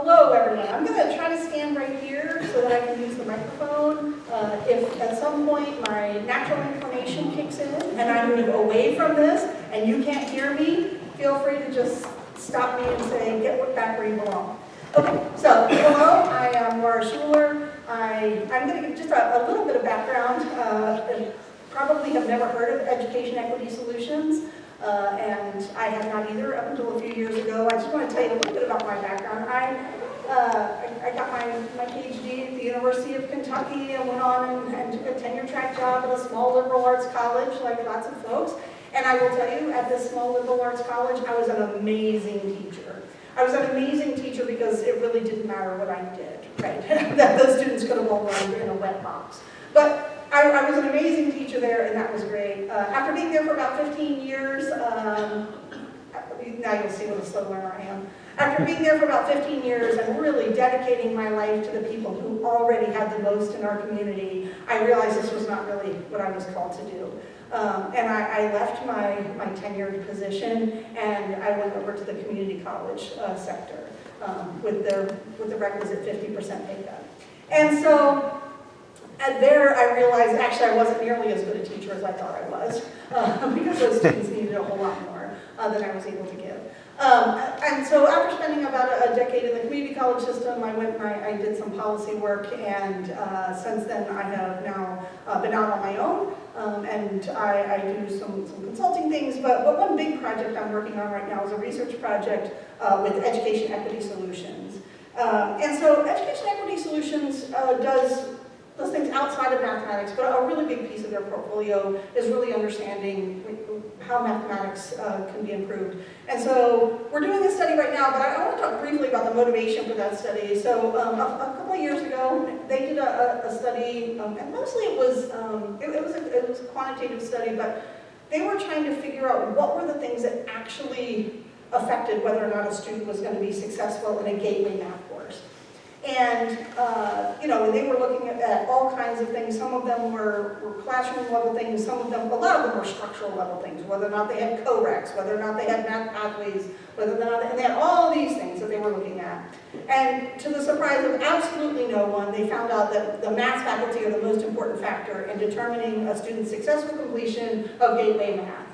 Hello, everyone. I'm going to try to stand right here so that I can use the microphone. If at some point my natural inclination kicks in and I move away from this and you can't hear me, feel free to just stop me and say, get back where you belong. Okay, so hello, I am Schueller. I'm going to give just a little bit of background. Probably have never heard of Education Equity Solutions. And I had not either up until a few years ago. I just want to tell you a little bit about my background. I got my PhD at the University of Kentucky and went on and took a tenure track job at a small liberal arts college, like lots of folks. And I will tell you, at this small liberal arts college, I was an amazing teacher. I was an amazing teacher because it really didn't matter what I did, right? That those students could have all learned in a wet box. But I was an amazing teacher there, and that was great. After being there for about 15 years, now you'll see what a slow learner I am. After being there for about 15 years and really dedicating my life to the people who already had the most in our community, I realized this was not really what I was called to do. And I left my tenured position, and I went over to the community college sector with the requisite 50% pay cut. And so, and there I realized actually I wasn't nearly as good a teacher as I thought I was, because those students needed a whole lot more than I was able to give. And so after spending about a decade in the community college system, I went and I did some policy work, and since then I have now been out on my own, and I do some consulting things, but one big project I'm working on right now is a research project with Education Equity Solutions. And so Education Equity Solutions does those things outside of mathematics, but a really big piece of their portfolio is really understanding how mathematics can be improved. And so we're doing a study right now, but I want to talk briefly about the motivation for that study. So a couple of years ago, they did a study, and mostly it was a quantitative study, but they were trying to figure out what were the things that actually affected whether or not a student was going to be successful in a gateway math course. And, they were looking at all kinds of things. Some of them were classroom level things, a lot of them were structural level things, whether or not they had co-recs, whether or not they had math pathways, whether or not, and they had all these things that they were looking at. And to the surprise of absolutely no one, they found out that the math faculty are the most important factor in determining a student's successful completion of gateway math.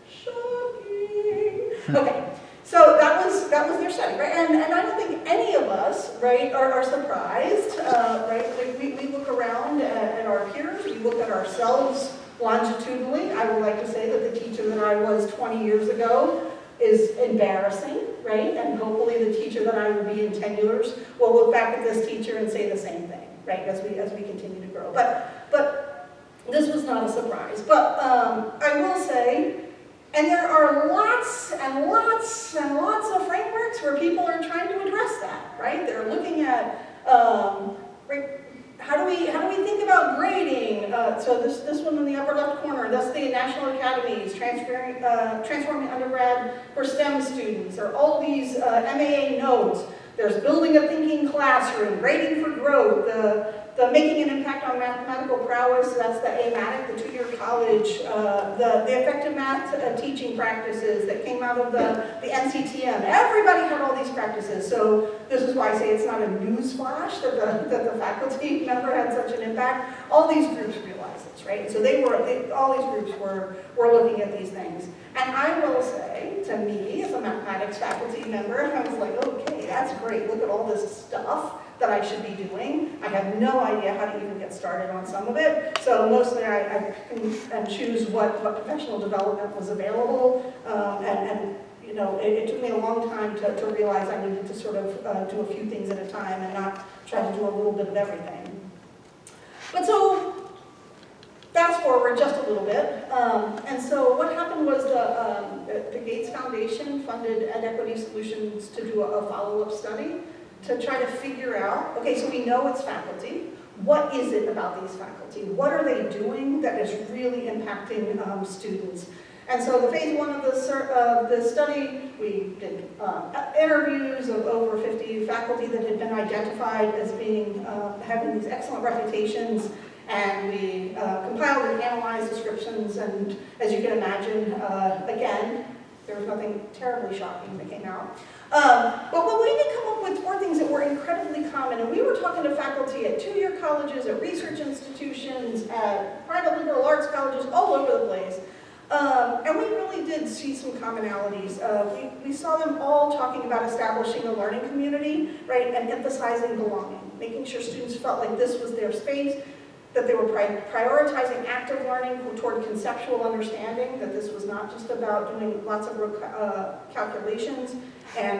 Shocking. Okay. So that was their study, right? And I don't think any of us, right, are surprised, right? We look around at our peers, we look at ourselves longitudinally. I would like to say that the teacher that I was 20 years ago is embarrassing, right? And hopefully the teacher that I will be in 10 years will look back at this teacher and say the same thing, right? As we continue to grow. But this was not a surprise. But I will say, and there are lots and lots and lots of frameworks where people are trying to address that, right? They're looking at right, how do we think about grading? So this one in the upper left corner, that's the National Academies, transforming undergrad for STEM students. There are all these MAA notes. There's building a thinking classroom, grading for growth, the making an impact on mathematical prowess, that's the AMATIC, the two-year college, the effective math teaching practices that came out of the NCTM. Everybody had all these practices, so this is why I say it's not a news flash that the faculty member had such an impact. All these groups realized this, right? So all these groups were looking at these things. And I will say, to me, as a mathematics faculty member, I was like, okay, that's great, look at all this stuff that I should be doing. I have no idea how to even get started on some of it. So mostly I pick and choose what professional development was available. It took me a long time to realize I needed to sort of do a few things at a time and not try to do a little bit of everything. But so, fast forward just a little bit. And so what happened was the Gates Foundation funded EdEquity Solutions to do a follow-up study to try to figure out, okay, so we know it's faculty. What is it about these faculty? What are they doing that is really impacting students? And so the phase one of the study, we did interviews of over 50 faculty that had been identified as being having these excellent reputations, and we compiled and analyzed descriptions, and as you can imagine, again, There was nothing terribly shocking that came out. But we did come up with 4 things that were incredibly common, and we were talking to faculty at 2-year colleges, at research institutions, at private liberal arts colleges, all over the place. And we really did see some commonalities. We saw them all talking about establishing a learning community, right, and emphasizing belonging, making sure students felt like this was their space, that they were prioritizing active learning toward conceptual understanding, that this was not just about doing lots of calculations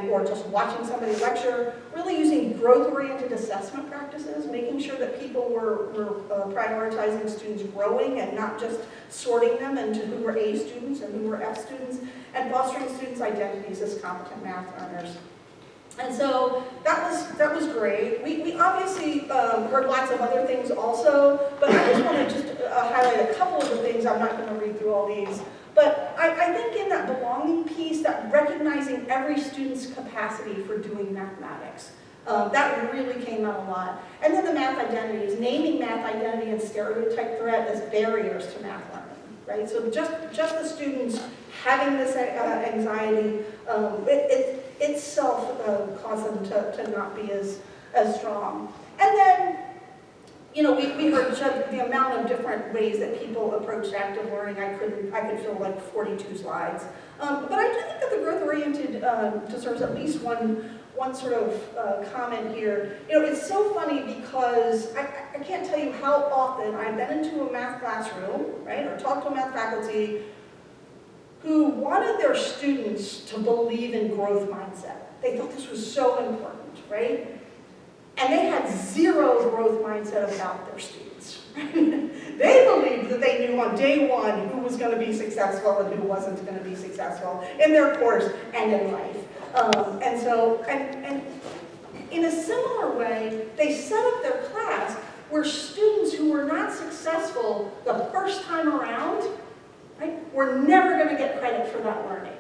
or just watching somebody lecture, really using growth-oriented assessment practices, making sure that people were prioritizing students growing and not just sorting them into who were A students and who were F students, and fostering students' identities as competent math learners. And so that was great. We obviously heard lots of other things also, but I just want to just highlight a couple of the things. I'm not going to read through all these. But I think in that belonging piece, that recognizing every student's capacity for doing mathematics, that really came out a lot. And then the math identities, naming math identity and stereotype threat as barriers to math learning, right? So just the students having this anxiety, it itself caused them to not be as strong. And then, you know, we heard the amount of different ways that people approached active learning. I could fill like 42 slides. But I do think that the growth-oriented deserves at least one sort of comment here. You know, it's so funny because I can't tell you how often I've been into a math classroom, right, or talked to a math faculty who wanted their students to believe in growth mindset. They thought this was so important, right? And they had zero growth mindset about their students. They believed that they knew on day 1 who was going to be successful and who wasn't going to be successful in their course and in life. And in a similar way, they set up their class where students who were not successful the first time around, right, we're never going to get credit for that learning.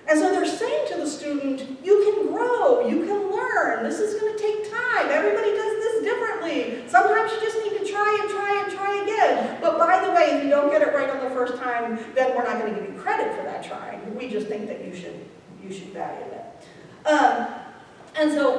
And so they're saying to the student, you can grow, you can learn, this is going to take time, everybody does this differently. Sometimes you just need to try and try and try again. But by the way, if you don't get it right on the first time, then we're not going to give you credit for that trying. We just think that you should value it. And so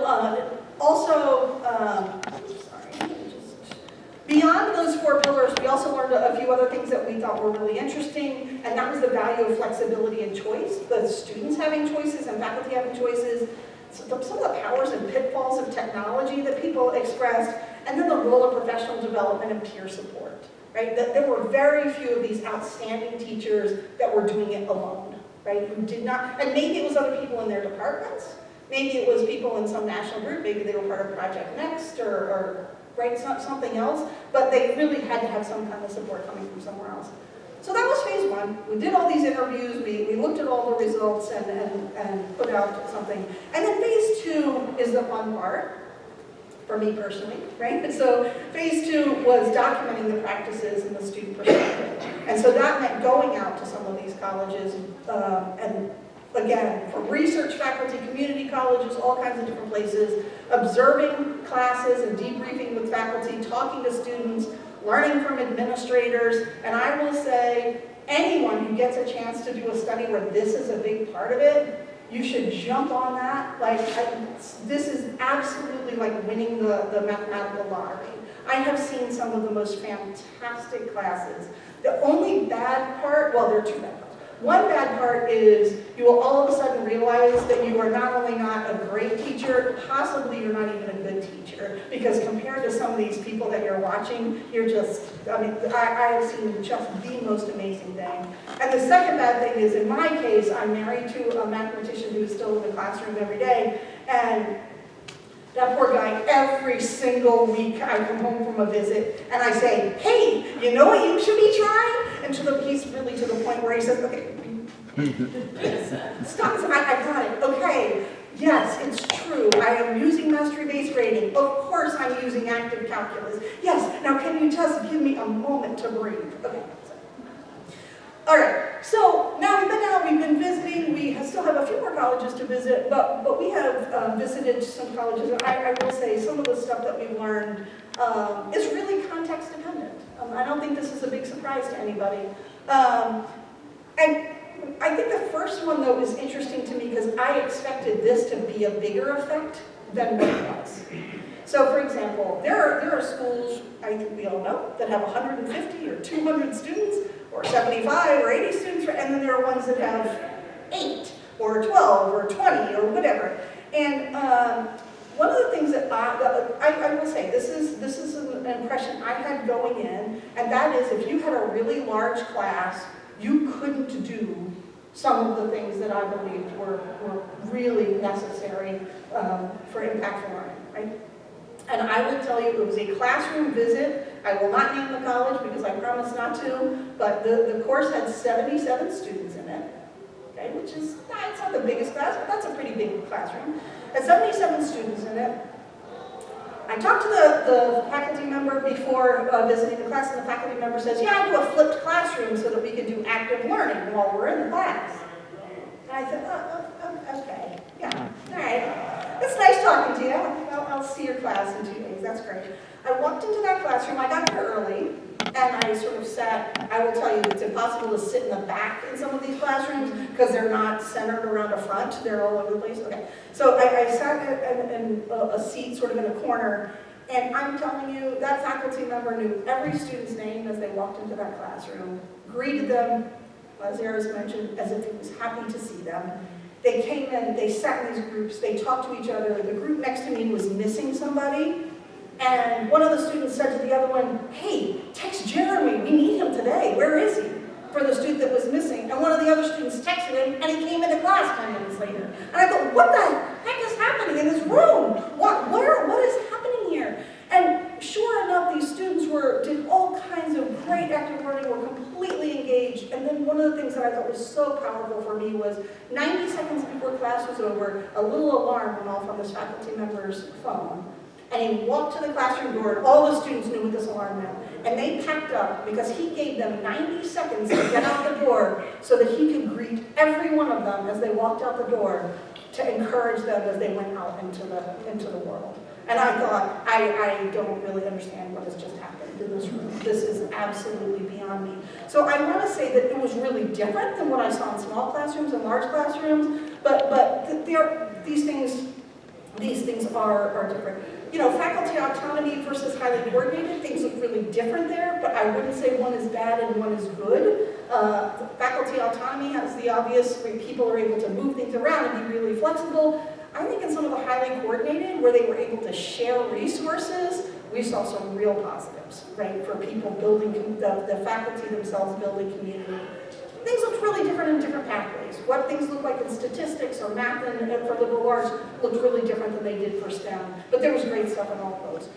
beyond those 4 pillars, we also learned a few other things that we thought were really interesting, and that was the value of flexibility and choice, the students having choices and faculty having choices, some of the powers and pitfalls of technology that people expressed, and then the role of professional development and peer support, right? That there were very few of these outstanding teachers that were doing it alone, right? Who did not, and maybe it was other people in their departments, maybe it was people in some national group, maybe they were part of Project Next or right, something else, but they really had to have some kind of support coming from somewhere else. So that was phase 1. We did all these interviews, we looked at all the results and put out something. And then phase 2 is the fun part, for me personally, right? And so phase 2 was documenting the practices and the student perspective. And so that meant going out to some of these colleges and again, from research faculty, community colleges, all kinds of different places, observing classes and debriefing with faculty, talking to students, learning from administrators, and I will say, anyone who gets a chance to do a study where this is a big part of it, you should jump on that. Like, this is absolutely like winning the mathematical lottery. I have seen some of the most fantastic classes. The only bad part, well, there are 2 bad parts. One bad part is you will all of a sudden realize that you are not only not a great teacher, possibly you're not even a good teacher. Because compared to some of these people that you're watching, you're just, I mean, I have seen just the most amazing thing. And the second bad thing is, in my case, I'm married to a mathematician who is still in the classroom every day, and that poor guy, every single week I come home from a visit and I say, hey, you know what you should be trying? And he's really to the point where he says, okay, stop, I got it, okay. Yes, it's true, I am using mastery-based grading. Of course I'm using active calculus. Yes, now can you just give me a moment to breathe? Okay. All right, so now we've been visiting, we still have a few more colleges to visit, but we have visited some colleges, and I will say some of the stuff that we've learned is really context dependent. I don't think this is a big surprise to anybody. And I think the first one, though, is interesting to me because I expected this to be a bigger effect than what it was. So, for example, there are schools, I think we all know, that have 150 or 200 students, or 75 or 80 students, and then there are ones that have 8 or 12 or 20 or whatever. And one of the things that I will say, this is an impression I had going in, and that is if you had a really large class, you couldn't do some of the things that I believed were really necessary for impactful learning, right? And I will tell you, it was a classroom visit. I will not name the college because I promised not to, but the course had 77 students in it, okay, which is, it's not the biggest class, but that's a pretty big classroom. Had 77 students in it. I talked to the faculty member before visiting the class, and the faculty member says, yeah, I do a flipped classroom so that we can do active learning while we're in the class. And I said, okay, yeah, all right. It's nice talking to you. I'll see your class in 2 days. That's great. I walked into that classroom. I got there early, and I sort of sat. I will tell you, it's impossible to sit in the back in some of these classrooms because they're not centered around a front. They're all over the place. Okay. So I sat in a seat sort of in a corner, and I'm telling you, that faculty member knew every student's name as they walked into that classroom, greeted them, as Eris mentioned, as if he was happy to see them. They came in, they sat in these groups, they talked to each other. The group next to me was missing somebody, and one of the students said to the other one, hey, text Jeremy, we need him today, where is he? For the student that was missing. And one of the other students texted him, and he came into class 10 minutes later. And I go, what the heck is happening in this room? What is happening here? And sure enough, these students did all kinds of great active learning, were completely engaged. And then one of the things that I thought was so powerful for me was 90 seconds before class was over, a little alarm went off on this faculty member's phone. And he walked to the classroom door, and all the students knew what this alarm meant. And they packed up because he gave them 90 seconds to get out the door so that he could greet every one of them as they walked out the door to encourage them as they went out into the world. And I thought, I don't really understand what has just happened in this room. This is absolutely beyond me. So I want to say that it was really different than what I saw in small classrooms and large classrooms, but these things are different. You know, faculty autonomy versus highly coordinated, things look really different there, but I wouldn't say one is bad and one is good. Faculty autonomy has the obvious, where people are able to move things around and be really flexible. I think in some of the highly coordinated, where they were able to share resources, we saw some real positives, right, for people building, the faculty themselves building community. Things looked really different in different pathways. What things look like in statistics or math and for liberal arts looked really different than they did for STEM, but there was great stuff in all of those.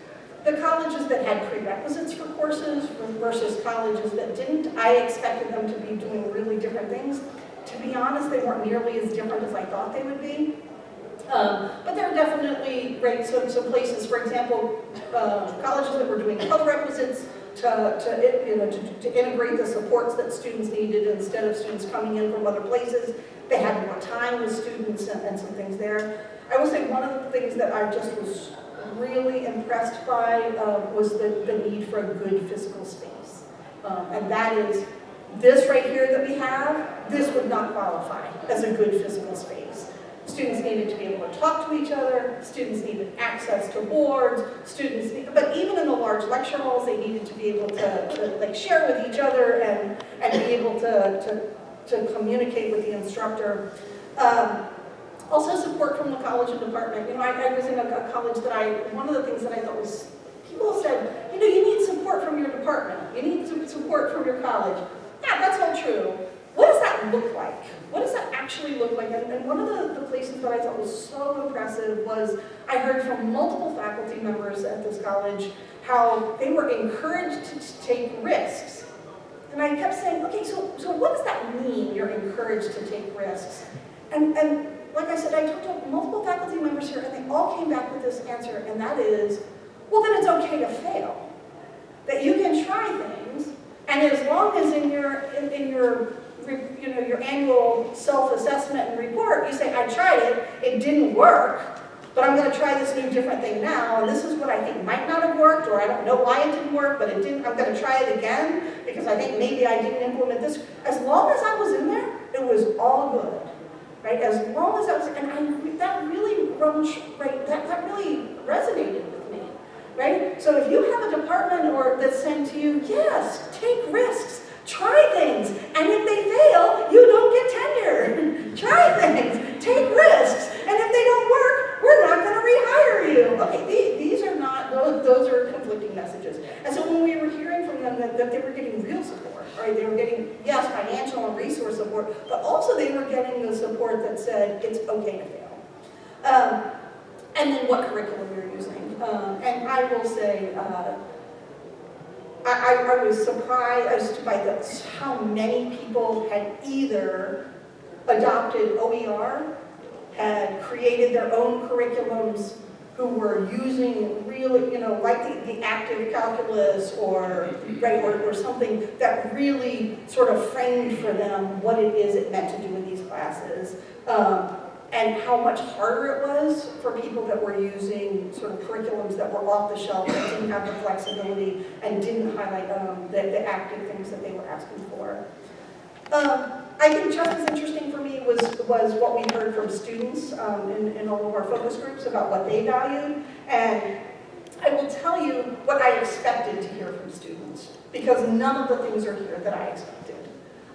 The colleges that had prerequisites for courses versus colleges that didn't, I expected them to be doing really different things. To be honest, they weren't nearly as different as I thought they would be. But there are definitely some places, for example, colleges that were doing prerequisites to integrate the supports that students needed instead of students coming in from other places. They had more time with students and some things there. I will say one of the things that I just was really impressed by was the need for a good physical space. And that is, this right here that we have, this would not qualify as a good physical space. Students needed to be able to talk to each other, students needed access to boards, but even in the large lecture halls, they needed to be able to like share with each other and be able to communicate with the instructor. Also support from the college and department. You know, I was in a college that one of the things that I thought was, people said, you know, you need support from your department, you need support from your college. Yeah, that's all true. What does that look like? What does that actually look like? And one of the places that I thought was so impressive was I heard from multiple faculty members at this college how they were encouraged to take risks. And I kept saying, okay, so what does that mean, you're encouraged to take risks? And like I said, I talked to multiple faculty members here, and they all came back with this answer, and that is, well, then it's okay to fail. That you can try things, and as long as in your annual self-assessment and report, you say, I tried it, it didn't work, but I'm going to try this new different thing now, and this is what I think might not have worked, or I don't know why it didn't work, but it didn't. I'm going to try it again, because I think maybe I didn't implement this. As long as I was in there, it was all good, right? As long as I was, and that really that really resonated with me, right? So if you have a department that's saying to you, yes, take risks, try things, and if they fail, you don't get tenure. Try things, take risks, and if they don't work, we're not going to rehire you. Okay, these are not, those are conflicting messages. And so when we were hearing from them that they were getting real support, right? They were getting, yes, financial and resource support, but also they were getting the support that said it's okay to fail. And then what curriculum you're using. And I will say, I was surprised by how many people had either adopted OER, had created their own curriculums, who were using really, like the active calculus or something that really sort of framed for them what it is it meant to do in these classes. And how much harder it was for people that were using sort of curriculums that were off the shelf, that didn't have the flexibility and didn't highlight the active things that they were asking for. I think just as interesting for me was what we heard from students in all of our focus groups about what they valued. And I will tell you what I expected to hear from students, because none of the things are here that I expected.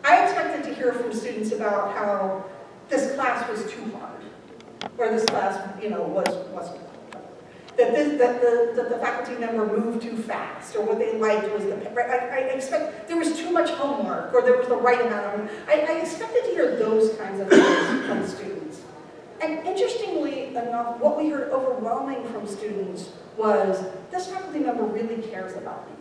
I expected to hear from students about how this class was too hard, or this class, wasn't. That the faculty member moved too fast, or what they liked was I expect there was too much homework, or there was the right amount of. I expected to hear those kinds of things from students. And interestingly enough, what we heard overwhelming from students was this faculty member really cares about me.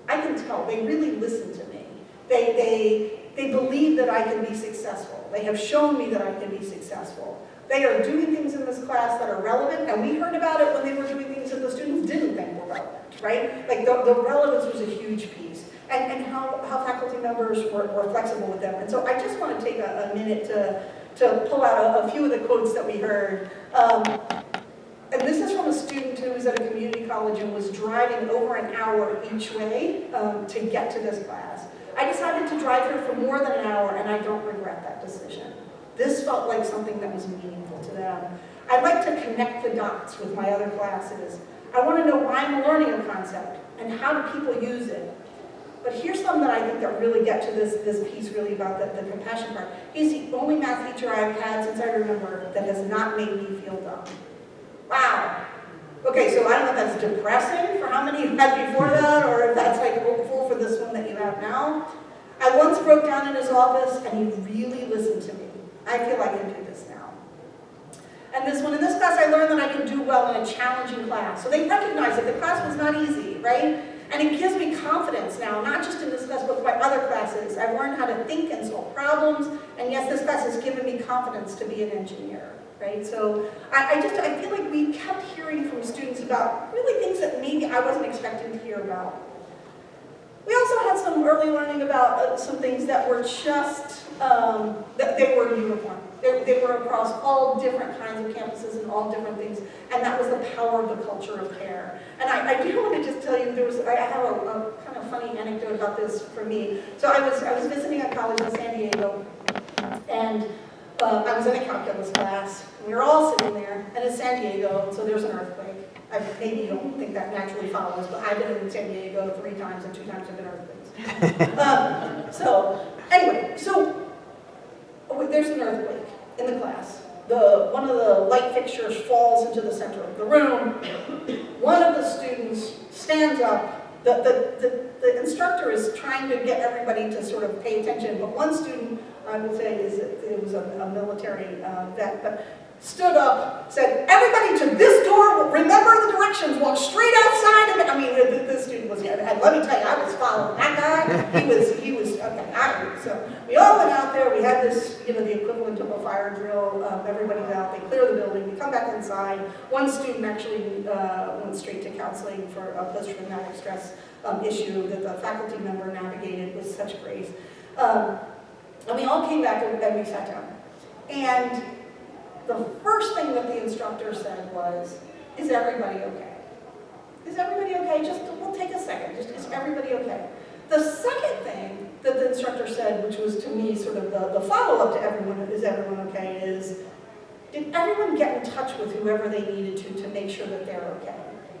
I can tell they really listen to me. They believe that I can be successful. They have shown me that I can be successful. They are doing things in this class that are relevant, and we heard about it when they were doing things that the students didn't think were relevant, right? Like the relevance was a huge piece, and how faculty members were flexible with them. And so I just want to take a minute to pull out a few of the quotes that we heard. And this is from a student who was at a community college and was driving over an hour each way to get to this class. I decided to drive here for more than an hour, and I don't regret that decision. This felt like something that was meaningful to them. I'd like to connect the dots with my other classes. I want to know why I'm learning a concept, and how do people use it. But here's some that I think that really get to this piece really about the compassion part. He's the only math teacher I've had since I remember that has not made me feel dumb. Wow. Okay, so I don't know if that's depressing for how many you had before that, or if that's like hopeful for this one that you have now. I once broke down in his office, and he really listened to me. I feel I can do this now. And this one, in this class, I learned that I can do well in a challenging class. So they recognize that the class was not easy, right? And it gives me confidence now, not just in this class, but my other classes. I've learned how to think and solve problems, and yes, this class has given me confidence to be an engineer. Right? So I feel like we kept hearing from students about really things that maybe I wasn't expecting to hear about. We also had some early learning about some things that were just, that they were uniform. They were across all different kinds of campuses and all different things, and that was the power of the culture of care. And I do want to just tell you, I have a kind of funny anecdote about this for me. So I was visiting a college in San Diego, and I was in a calculus class. We were all sitting there, and it's San Diego, so there's an earthquake. Maybe you don't think that naturally follows, but I've been in San Diego 3 times, and 2 times have been earthquakes. Anyway, there's an earthquake in the class. One of the light fixtures falls into the center of the room. One of the students stands up. The instructor is trying to get everybody to sort of pay attention, but one student, I would say, it was a military vet, but stood up, said, "Everybody to this door, remember the directions, walk straight outside." And I mean, this student was, and let me tell you, I was following that guy. He was, okay, so we all went out there, we had this, the equivalent of a fire drill, everybody's out, they clear the building, we come back inside. One student actually went straight to counseling for a post-traumatic stress issue that the faculty member navigated with such grace. And we all came back and we sat down. And the first thing that the instructor instructor said was, is everybody okay? Is everybody okay? Just, we'll take a second. Just, is everybody okay? The second thing that the instructor said, which was to me sort of the follow-up to everyone, is everyone okay, is, did everyone get in touch with whoever they needed to make sure that they're okay?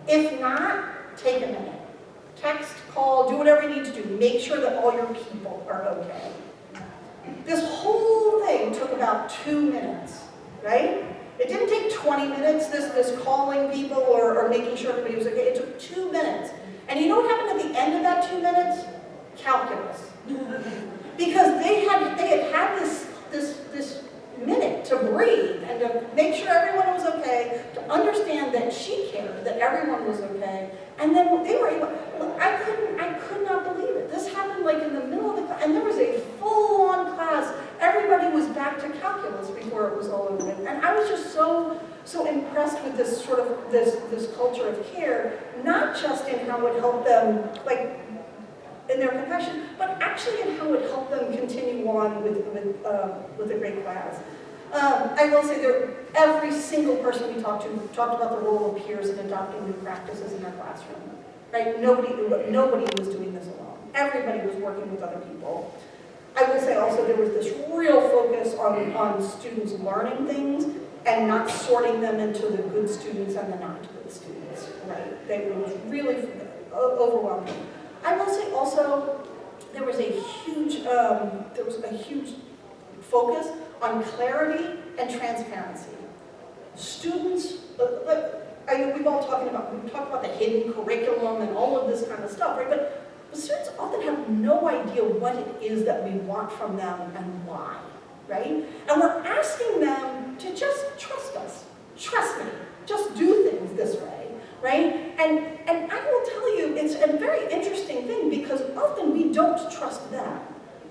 If not, take a minute. Text, call, do whatever you need to do. Make sure that all your people are okay. This whole thing took about 2 minutes, right? It didn't take 20 minutes, this calling people or making sure everybody was okay. It took 2 minutes. And you know what happened at the end of that 2 minutes? Calculus. Because they had this minute to breathe and to make sure everyone was okay, to understand that she cared, that everyone was okay. And then they were able, I could not believe it. This happened like in the middle of the class, and there was a full-on class. Everybody was back to calculus before it was all over. And I was just so impressed with this sort of, this culture of care, not just in how it helped them, like, in their compassion, but actually in how it helped them continue on with a great class. I will say that every single person we talked to talked about the role of peers in adopting new practices in their classroom. Right? Nobody was doing this alone. Everybody was working with other people. I will say also there was this real focus on students learning things and not sorting them into the good students and the not good students. Right? It was really overwhelming. I will say also there was a huge focus on clarity and transparency. Students, we've talked about the hidden curriculum and all of this kind of stuff, right? But students often have no idea what it is that we want from them and why, right? And we're asking them to just trust us. Trust me. Just do things this way, right? And I will tell you, it's a very interesting thing because often we don't trust them.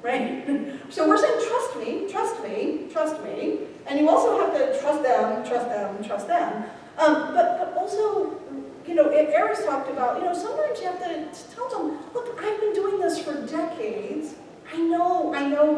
Right? So we're saying, trust me, trust me, trust me. And you also have to trust them, trust them, trust them. But also, Eris talked about, sometimes you have to tell them, look, I've been doing this for decades. I know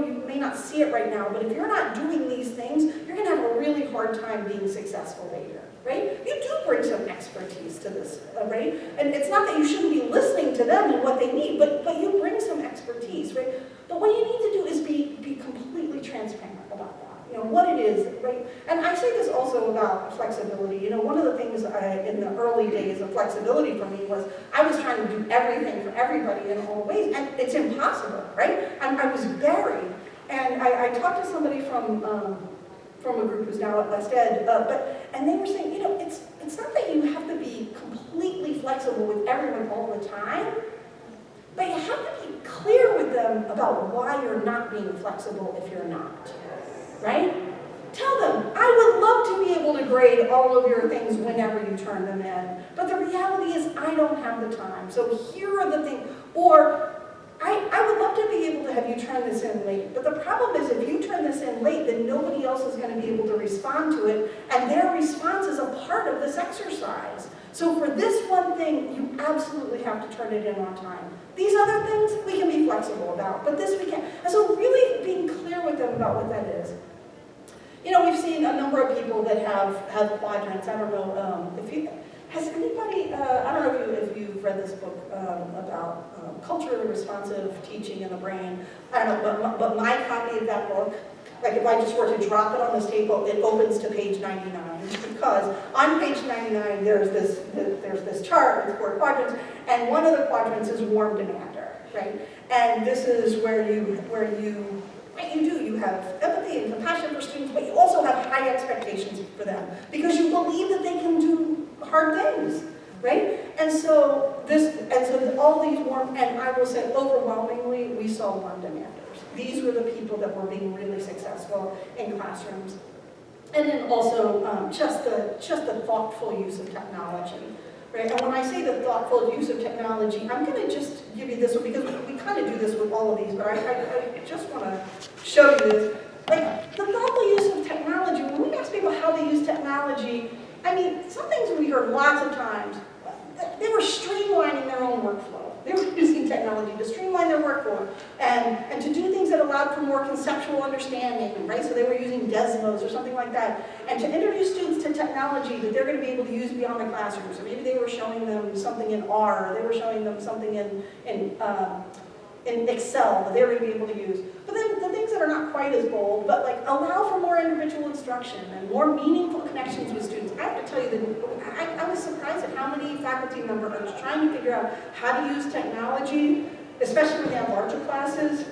you may not see it right now, but if you're not doing these things, you're going to have a really hard time being successful later. Right? You do bring some expertise to this, right? And it's not that you shouldn't be listening to them and what they need, but you bring some expertise, right? But what you need to do is be completely transparent about that. What it is, right? And I say this also about flexibility. One of the things in the early days of flexibility for me was I was trying to do everything for everybody in all ways, and it's impossible, right? I was buried. And I talked to somebody from a group who's now at West Ed, and they were saying, it's not that you have to be completely flexible with everyone all the time, but you have to be clear with them about why you're not being flexible if you're not, right? Tell them, I would love to be able to grade all of your things whenever you turn them in, but the reality is I don't have the time, so here are the things, or I would love to be able to have you turn this in late, but the problem is if you turn this in late, then nobody else is going to be able to respond to it, and their response is a part of this exercise. So for this one thing, you absolutely have to turn it in on time. These other things, we can be flexible about, but this we can't. And so really being clear with them about what that is. We've seen a number of people that have quadrants. I don't know if you... Has anybody, I don't know if you've read this book about culturally responsive teaching in the brain. I don't know, but my copy of that book, like if I just were to drop it on this table, it opens to page 99. Because on page 99, there's this chart with 4 quadrants, and one of the quadrants is warm demander, right? And this is where you have empathy and compassion for students, but you also have high expectations for them because you believe that they can do hard things, right? And so all these warm, and I will say overwhelmingly, we saw warm demanders. These were the people that were being really successful in classrooms. And then also just the thoughtful use of technology, right? And when I say the thoughtful use of technology, I'm going to just give you this one because we kind of do this with all of these, but I just want to show you this. Like the thoughtful use of technology, when we ask people how they use technology, I mean, some things we heard lots of times, they were streamlining their own workflow. They were using technology to streamline their workflow and to do things that allowed for more conceptual understanding, right? So they were using Desmos or something like that. And to introduce students to technology that they're going to be able to use beyond the classroom. So maybe they were showing them something in R, or they were showing them something in Excel that they were going to be able to use. But then the things that are not quite as bold, but like allow for more individual instruction and more meaningful connections with students. I have to tell you that I was surprised at how many faculty members are trying to figure out how to use technology, especially when they have larger classes,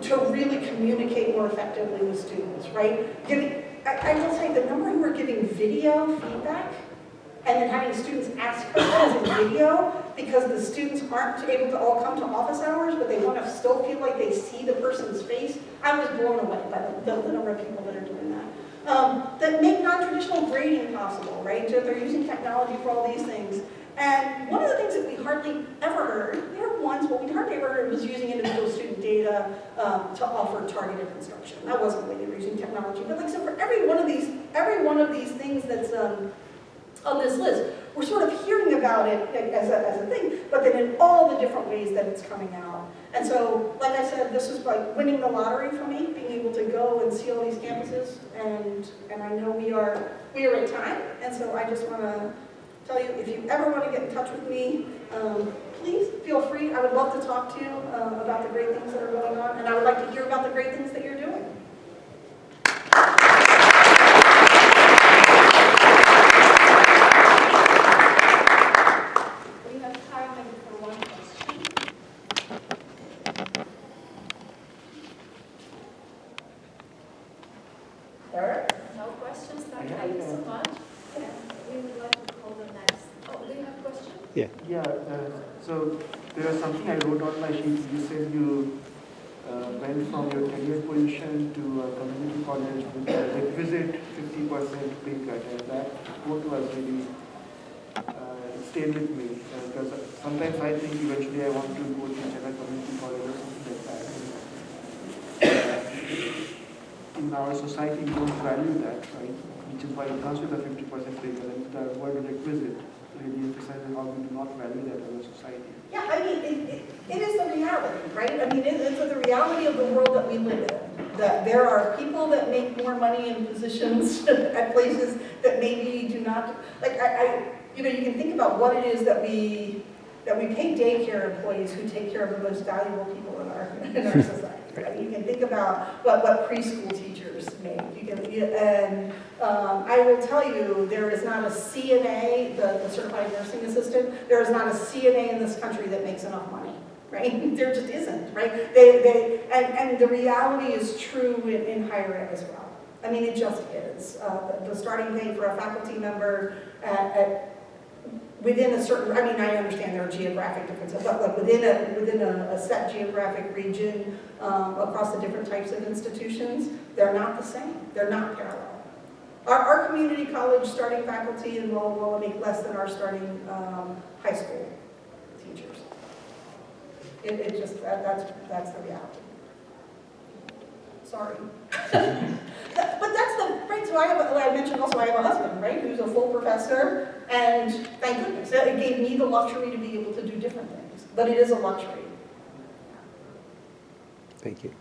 to really communicate more effectively with students, right? I will say the number who are giving video feedback and then having students ask questions in video because the students aren't able to all come to office hours, but they want to still feel like they see the person's face. I was blown away by the number of people that are doing that. That make non-traditional grading possible, right? So they're using technology for all these things. And one of the things that we hardly ever heard, we heard once, but we hardly ever heard was using individual student data to offer targeted instruction. That wasn't the way they were using technology. But like, so for every one of these things that's on this list, we're sort of hearing about it as a thing, but then in all the different ways that it's coming out. And so, like I said, this is like winning the lottery for me, being able to go and see all these campuses, and I know we are at time, and so I just want to tell you, if you ever want to get in touch with me, please feel free. I would love to talk to you about the great things that are going on, and I would like to hear about the great things that you're doing. No questions, thank you so much. And we would like to call the next. Oh, do you have a question? Yeah. Yeah, so there was something I wrote on my sheet. You said you went from your tenured position to a community college with a requisite 50% pay cut, and that quote was really stayed with me because sometimes I think eventually I want to go to a community college or something like that. In our society, we don't value that, right? Which is why it comes with a 50% pay cut, and the word requisite really emphasizes how we do not value that as a society. Yeah, I mean, it is the reality, right? I mean, it's the reality of the world that we live in. That there are people that make more money in positions at places that maybe do not. Like, you can think about what it is that we pay daycare employees who take care of the most valuable people in our society. Right? You can think about what preschool teachers make. I will tell you, there is not a CNA, the certified nursing assistant, there is not a CNA in this country that makes enough money, right? There just isn't, right? And the reality is true in higher ed as well. I mean, it just is. The starting pay for a faculty member within a certain, I mean, I understand there are geographic differences, but like within a set geographic region, across the different types of institutions, they're not the same. They're not parallel. Our community college starting faculty in Walla make less than our starting high school teachers. It just, that's the reality. Sorry. But that's the, right, so I mentioned also I have a husband, right, who's a full professor, and thank goodness, it gave me the luxury to be able to do different things, but it is a luxury. Thank you.